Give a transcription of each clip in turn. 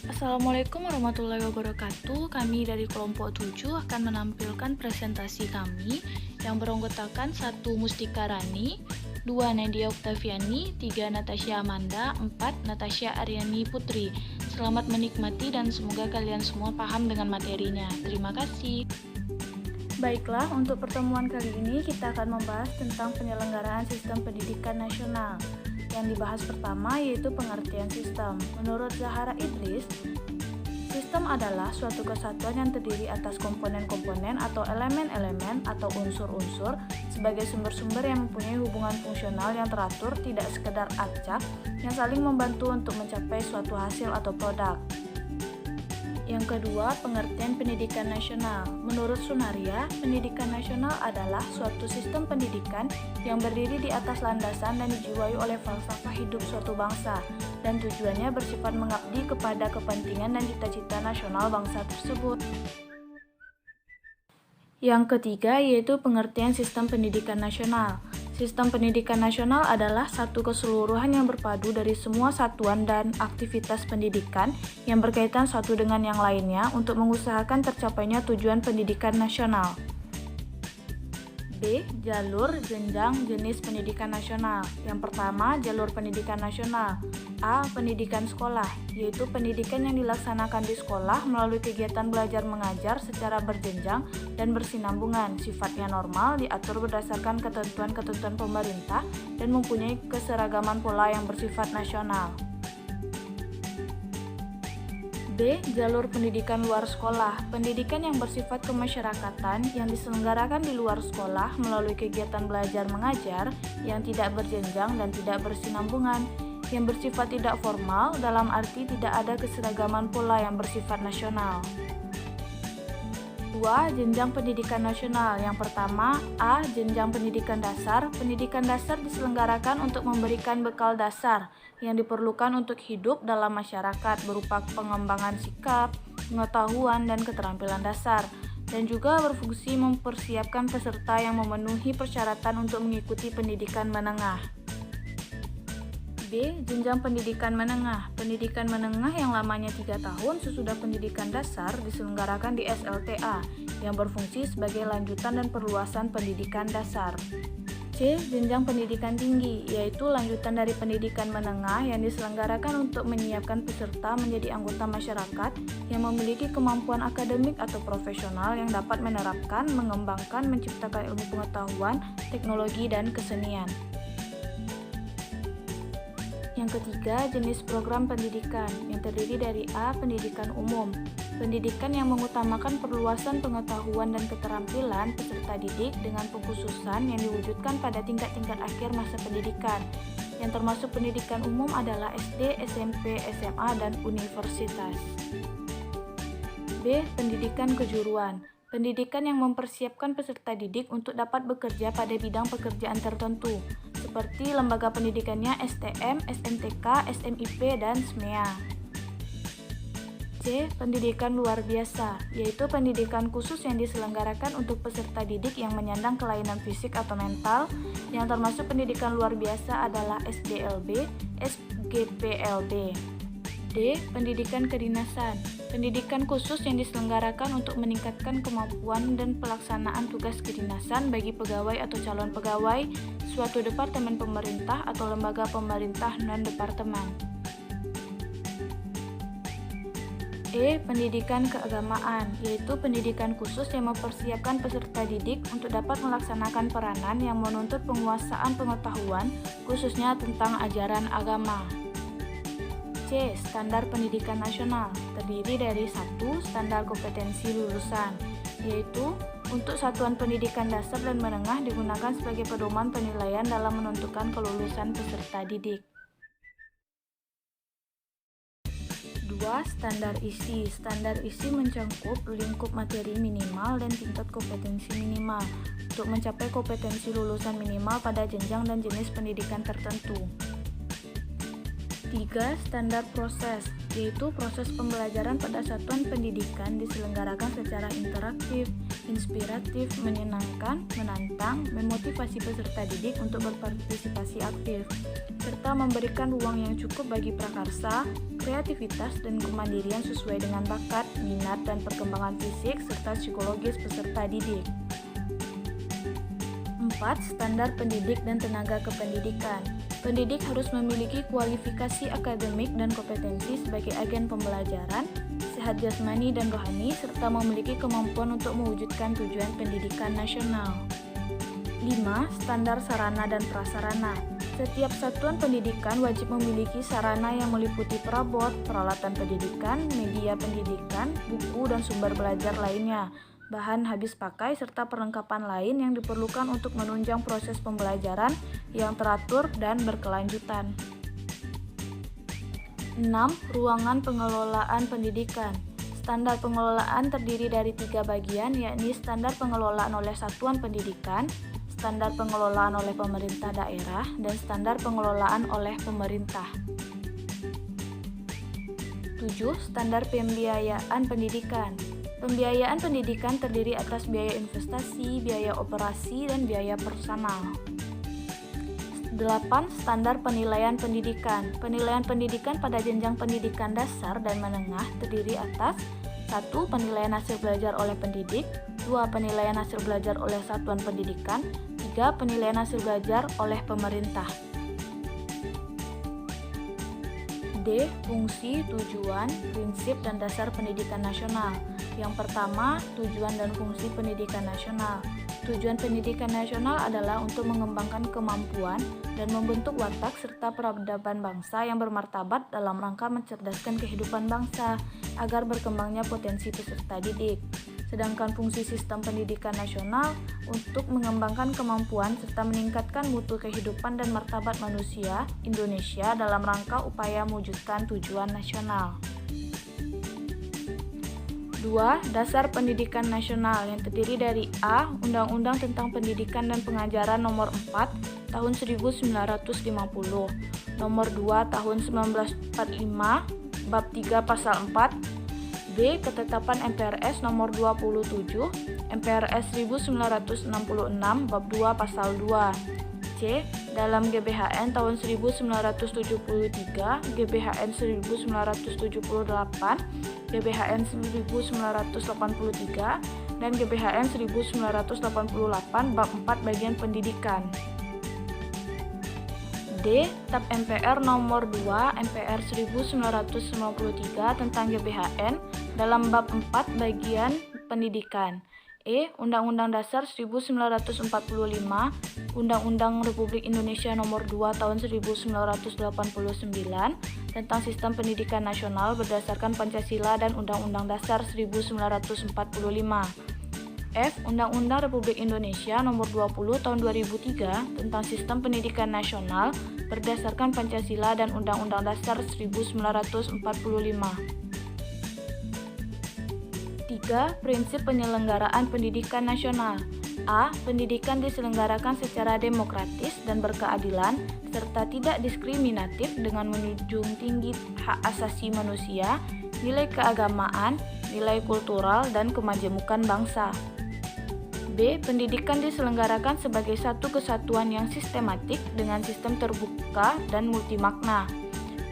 Assalamualaikum warahmatullahi wabarakatuh. Kami dari kelompok 7 akan menampilkan presentasi kami yang beranggotakan 1 Mustika Rani, 2 Nadia Oktaviani, 3 Natasha Amanda, 4 Natasha Aryani Putri. Selamat menikmati dan semoga kalian semua paham dengan materinya. Terima kasih. Baiklah, untuk pertemuan kali ini kita akan membahas tentang penyelenggaraan sistem pendidikan nasional. Yang dibahas pertama yaitu pengertian sistem. Menurut Zahara Idris, sistem adalah suatu kesatuan yang terdiri atas komponen-komponen atau elemen-elemen atau unsur-unsur sebagai sumber-sumber yang mempunyai hubungan fungsional yang teratur, tidak sekedar acak, yang saling membantu untuk mencapai suatu hasil atau produk. Yang kedua, pengertian pendidikan nasional. Menurut Sunaria, pendidikan nasional adalah suatu sistem pendidikan yang berdiri di atas landasan dan dijiwai oleh falsafah hidup suatu bangsa, dan tujuannya bersifat mengabdi kepada kepentingan dan cita-cita nasional bangsa tersebut. Yang ketiga, yaitu pengertian sistem pendidikan nasional. Sistem pendidikan nasional adalah satu keseluruhan yang berpadu dari semua satuan dan aktivitas pendidikan yang berkaitan satu dengan yang lainnya untuk mengusahakan tercapainya tujuan pendidikan nasional. B. Jalur, jenjang, jenis pendidikan nasional. Yang pertama, jalur pendidikan nasional. A. Pendidikan sekolah, yaitu pendidikan yang dilaksanakan di sekolah melalui kegiatan belajar mengajar secara berjenjang dan bersinambungan, sifatnya normal, diatur berdasarkan ketentuan-ketentuan pemerintah, dan mempunyai keseragaman pola yang bersifat nasional. B. Jalur pendidikan luar sekolah, pendidikan yang bersifat kemasyarakatan yang diselenggarakan di luar sekolah melalui kegiatan belajar mengajar yang tidak berjenjang dan tidak bersinambungan, yang bersifat tidak formal dalam arti tidak ada keseragaman pola yang bersifat nasional. 2. Jenjang pendidikan nasional. Yang pertama, A. Jenjang pendidikan dasar. Pendidikan dasar diselenggarakan untuk memberikan bekal dasar yang diperlukan untuk hidup dalam masyarakat berupa pengembangan sikap, pengetahuan, dan keterampilan dasar, dan juga berfungsi mempersiapkan peserta yang memenuhi persyaratan untuk mengikuti pendidikan menengah. B. Jenjang pendidikan menengah. Pendidikan menengah yang lamanya 3 tahun sesudah pendidikan dasar diselenggarakan di SLTA yang berfungsi sebagai lanjutan dan perluasan pendidikan dasar. C. Jenjang pendidikan tinggi, yaitu lanjutan dari pendidikan menengah yang diselenggarakan untuk menyiapkan peserta menjadi anggota masyarakat yang memiliki kemampuan akademik atau profesional yang dapat menerapkan, mengembangkan, menciptakan ilmu pengetahuan, teknologi, dan kesenian. Yang ketiga, jenis program pendidikan yang terdiri dari A. Pendidikan umum, pendidikan yang mengutamakan perluasan pengetahuan dan keterampilan peserta didik dengan pengkhususan yang diwujudkan pada tingkat-tingkat akhir masa pendidikan, yang termasuk pendidikan umum adalah SD, SMP, SMA, dan universitas. B. Pendidikan kejuruan, pendidikan yang mempersiapkan peserta didik untuk dapat bekerja pada bidang pekerjaan tertentu, seperti lembaga pendidikannya STM, SMTK, SMIP, dan SMEA. C. Pendidikan luar biasa, yaitu pendidikan khusus yang diselenggarakan untuk peserta didik yang menyandang kelainan fisik atau mental, yang termasuk pendidikan luar biasa adalah SDLB, SGPLB. D. Pendidikan kedinasan, pendidikan khusus yang diselenggarakan untuk meningkatkan kemampuan dan pelaksanaan tugas kedinasan bagi pegawai atau calon pegawai suatu departemen pemerintah atau lembaga pemerintah non-departemen. E. Pendidikan keagamaan, yaitu pendidikan khusus yang mempersiapkan peserta didik untuk dapat melaksanakan peranan yang menuntut penguasaan pengetahuan, khususnya tentang ajaran agama. C. Standar pendidikan nasional, terdiri dari 1. Standar kompetensi lulusan, yaitu untuk satuan pendidikan dasar dan menengah digunakan sebagai pedoman penilaian dalam menentukan kelulusan peserta didik. 2. Standar isi. Standar isi mencakup lingkup materi minimal dan tingkat kompetensi minimal untuk mencapai kompetensi lulusan minimal pada jenjang dan jenis pendidikan tertentu. 3. Standar proses, yaitu proses pembelajaran pada satuan pendidikan diselenggarakan secara interaktif, inspiratif, menyenangkan, menantang, memotivasi peserta didik untuk berpartisipasi aktif, serta memberikan ruang yang cukup bagi prakarsa, kreativitas, dan kemandirian sesuai dengan bakat, minat, dan perkembangan fisik serta psikologis peserta didik. 4. Standar pendidik dan tenaga kependidikan. Pendidik harus memiliki kualifikasi akademik dan kompetensi sebagai agen pembelajaran, sehat jasmani dan rohani, serta memiliki kemampuan untuk mewujudkan tujuan pendidikan nasional. 5. Standar sarana dan prasarana. Setiap satuan pendidikan wajib memiliki sarana yang meliputi perabot, peralatan pendidikan, media pendidikan, buku dan sumber belajar lainnya, bahan habis pakai, serta perlengkapan lain yang diperlukan untuk menunjang proses pembelajaran yang teratur dan berkelanjutan. 6. Ruangan pengelolaan pendidikan. Standar pengelolaan terdiri dari 3 bagian, yakni standar pengelolaan oleh satuan pendidikan, standar pengelolaan oleh pemerintah daerah, dan standar pengelolaan oleh pemerintah. 7. Standar pembiayaan pendidikan. Pembiayaan pendidikan terdiri atas biaya investasi, biaya operasi, dan biaya personal. 8. Standar penilaian pendidikan. Penilaian pendidikan pada jenjang pendidikan dasar dan menengah terdiri atas 1. Penilaian hasil belajar oleh pendidik, 2. Penilaian hasil belajar oleh satuan pendidikan, 3. Penilaian hasil belajar oleh pemerintah. D. Fungsi, tujuan, prinsip, dan dasar pendidikan nasional. Yang pertama, tujuan dan fungsi pendidikan nasional. Tujuan pendidikan nasional adalah untuk mengembangkan kemampuan dan membentuk watak serta peradaban bangsa yang bermartabat dalam rangka mencerdaskan kehidupan bangsa agar berkembangnya potensi peserta didik. Sedangkan fungsi sistem pendidikan nasional untuk mengembangkan kemampuan serta meningkatkan mutu kehidupan dan martabat manusia Indonesia dalam rangka upaya mewujudkan tujuan nasional. 2. Dasar pendidikan nasional yang terdiri dari A. Undang-Undang tentang Pendidikan dan Pengajaran Nomor 4 Tahun 1950, Nomor 2 Tahun 1945, Bab 3 Pasal 4, B. Ketetapan MPRS Nomor 27, MPRS 1966, Bab 2 Pasal 2, C. Dalam GBHN tahun 1973, GBHN 1978, GBHN 1983, dan GBHN 1988 Bab 4 Bagian Pendidikan. D. Tab MPR Nomor 2 MPR 1993 tentang GBHN dalam Bab 4 Bagian Pendidikan. E. Undang-Undang Dasar 1945, Undang-Undang Republik Indonesia Nomor 2 Tahun 1989 tentang Sistem Pendidikan Nasional berdasarkan Pancasila dan Undang-Undang Dasar 1945. F. Undang-Undang Republik Indonesia Nomor 20 Tahun 2003 tentang Sistem Pendidikan Nasional berdasarkan Pancasila dan Undang-Undang Dasar 1945. 3. Prinsip penyelenggaraan pendidikan nasional. A. Pendidikan diselenggarakan secara demokratis dan berkeadilan serta tidak diskriminatif dengan menjunjung tinggi hak asasi manusia, nilai keagamaan, nilai kultural, dan kemajemukan bangsa. B. Pendidikan diselenggarakan sebagai satu kesatuan yang sistematik dengan sistem terbuka dan multimakna.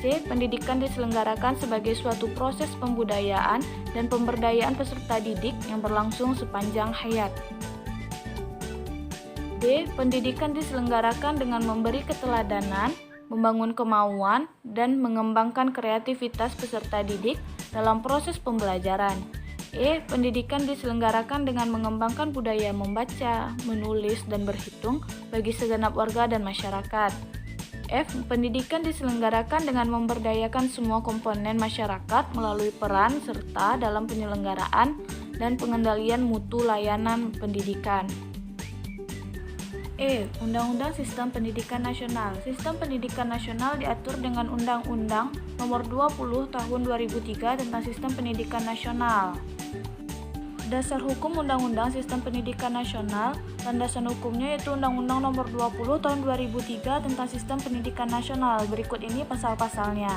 C. Pendidikan diselenggarakan sebagai suatu proses pembudayaan dan pemberdayaan peserta didik yang berlangsung sepanjang hayat. D. Pendidikan diselenggarakan dengan memberi keteladanan, membangun kemauan, dan mengembangkan kreativitas peserta didik dalam proses pembelajaran. E. Pendidikan diselenggarakan dengan mengembangkan budaya membaca, menulis, dan berhitung bagi segenap warga dan masyarakat. F. Pendidikan diselenggarakan dengan memberdayakan semua komponen masyarakat melalui peran serta dalam penyelenggaraan dan pengendalian mutu layanan pendidikan. E. Undang-Undang Sistem Pendidikan Nasional. Sistem Pendidikan Nasional diatur dengan Undang-Undang Nomor 20 Tahun 2003 tentang Sistem Pendidikan Nasional. Dasar hukum Undang-Undang Sistem Pendidikan Nasional, landasan hukumnya yaitu Undang-Undang Nomor 20 Tahun 2003 tentang Sistem Pendidikan Nasional. Berikut ini pasal-pasalnya.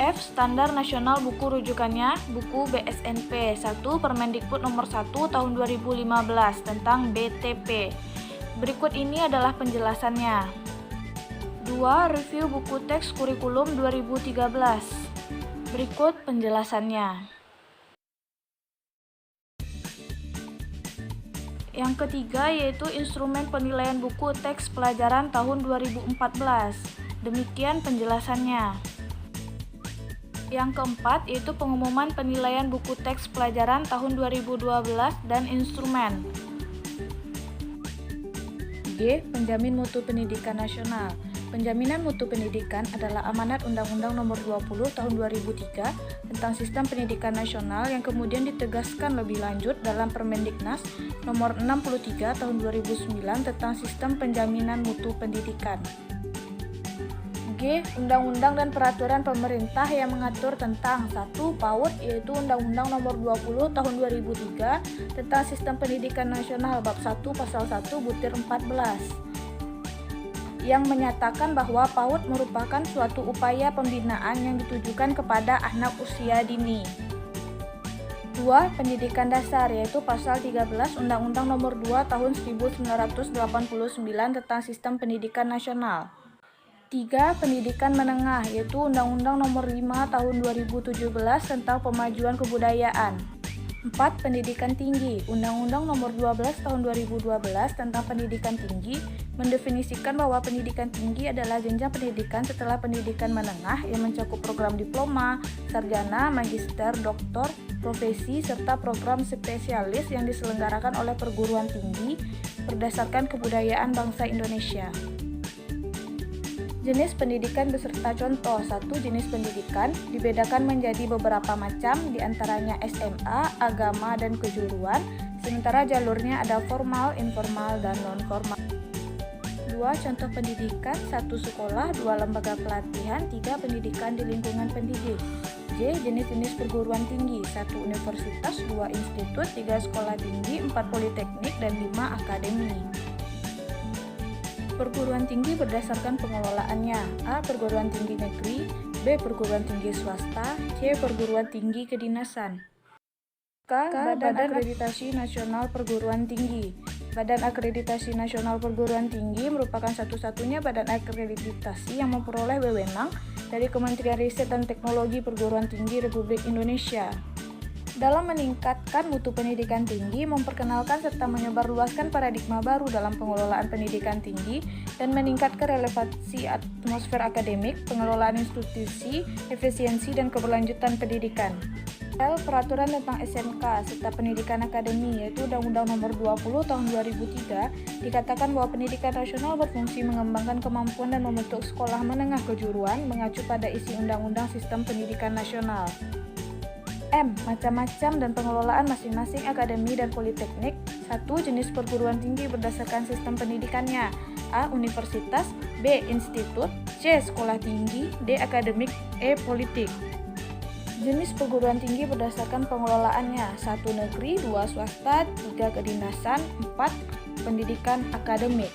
F. Standar Nasional Buku rujukannya buku BSNP 1 Permendikbud nomor 1 tahun 2015 tentang BTP. Berikut ini adalah penjelasannya. 2. Review buku teks kurikulum 2013. Berikut penjelasannya. Yang ketiga yaitu instrumen penilaian buku teks pelajaran tahun 2014. Demikian penjelasannya. Yang keempat yaitu pengumuman penilaian buku teks pelajaran tahun 2012 dan instrumen. G. Penjamin mutu pendidikan nasional. Penjaminan mutu pendidikan adalah amanat Undang-Undang Nomor 20 Tahun 2003 tentang Sistem Pendidikan Nasional yang kemudian ditegaskan lebih lanjut dalam Permendiknas Nomor 63 Tahun 2009 tentang Sistem Penjaminan Mutu Pendidikan. G. Undang-undang dan peraturan pemerintah yang mengatur tentang 1. PAUD yaitu Undang-Undang Nomor 20 Tahun 2003 tentang Sistem Pendidikan Nasional Bab 1 Pasal 1 Butir 14 yang menyatakan bahwa PAUD merupakan suatu upaya pembinaan yang ditujukan kepada anak usia dini. 2. Pendidikan dasar yaitu Pasal 13 Undang-Undang Nomor 2 Tahun 1989 tentang Sistem Pendidikan Nasional. 3. Pendidikan menengah yaitu Undang-Undang Nomor 5 Tahun 2017 tentang Pemajuan Kebudayaan. 4. Pendidikan tinggi. Undang-Undang Nomor 12 Tahun 2012 tentang Pendidikan Tinggi mendefinisikan bahwa pendidikan tinggi adalah jenjang pendidikan setelah pendidikan menengah yang mencakup program diploma, sarjana, magister, doktor, profesi, serta program spesialis yang diselenggarakan oleh perguruan tinggi berdasarkan kebudayaan bangsa Indonesia. Jenis pendidikan beserta contoh. 1. Jenis pendidikan dibedakan menjadi beberapa macam, diantaranya SMA, agama, dan kejuruan, sementara jalurnya ada formal, informal, dan non-formal. 2. Contoh pendidikan. 1. Sekolah, 2. Lembaga pelatihan, 3. Pendidikan di lingkungan pendidik. J. Jenis-jenis perguruan tinggi. 1. Universitas, 2. Institut, 3. Sekolah tinggi, 4. Politeknik, dan 5. Akademi. Perguruan tinggi berdasarkan pengelolaannya. A. Perguruan tinggi negeri, B. Perguruan tinggi swasta, C. Perguruan tinggi kedinasan. K. Badan Akreditasi Nasional Perguruan Tinggi. Badan Akreditasi Nasional Perguruan Tinggi merupakan satu-satunya badan akreditasi yang memperoleh wewenang dari Kementerian Riset dan Teknologi Perguruan Tinggi Republik Indonesia. Dalam meningkatkan mutu pendidikan tinggi, memperkenalkan serta menyebarluaskan paradigma baru dalam pengelolaan pendidikan tinggi dan meningkatkan relevansi atmosfer akademik, pengelolaan institusi, efisiensi, dan keberlanjutan pendidikan. L. Peraturan tentang SMK serta pendidikan akademi yaitu Undang-Undang Nomor 20 Tahun 2003 dikatakan bahwa pendidikan nasional berfungsi mengembangkan kemampuan dan membentuk sekolah menengah kejuruan mengacu pada isi Undang-Undang Sistem Pendidikan Nasional. M. Macam-macam dan pengelolaan masing-masing akademi dan politeknik. 1. Jenis perguruan tinggi berdasarkan sistem pendidikannya. A. Universitas, B. Institut, C. Sekolah tinggi, D. Akademik, E. Politik. Jenis perguruan tinggi berdasarkan pengelolaannya. 1. Negeri, 2. Swasta, 3. Kedinasan, 4. Pendidikan akademik.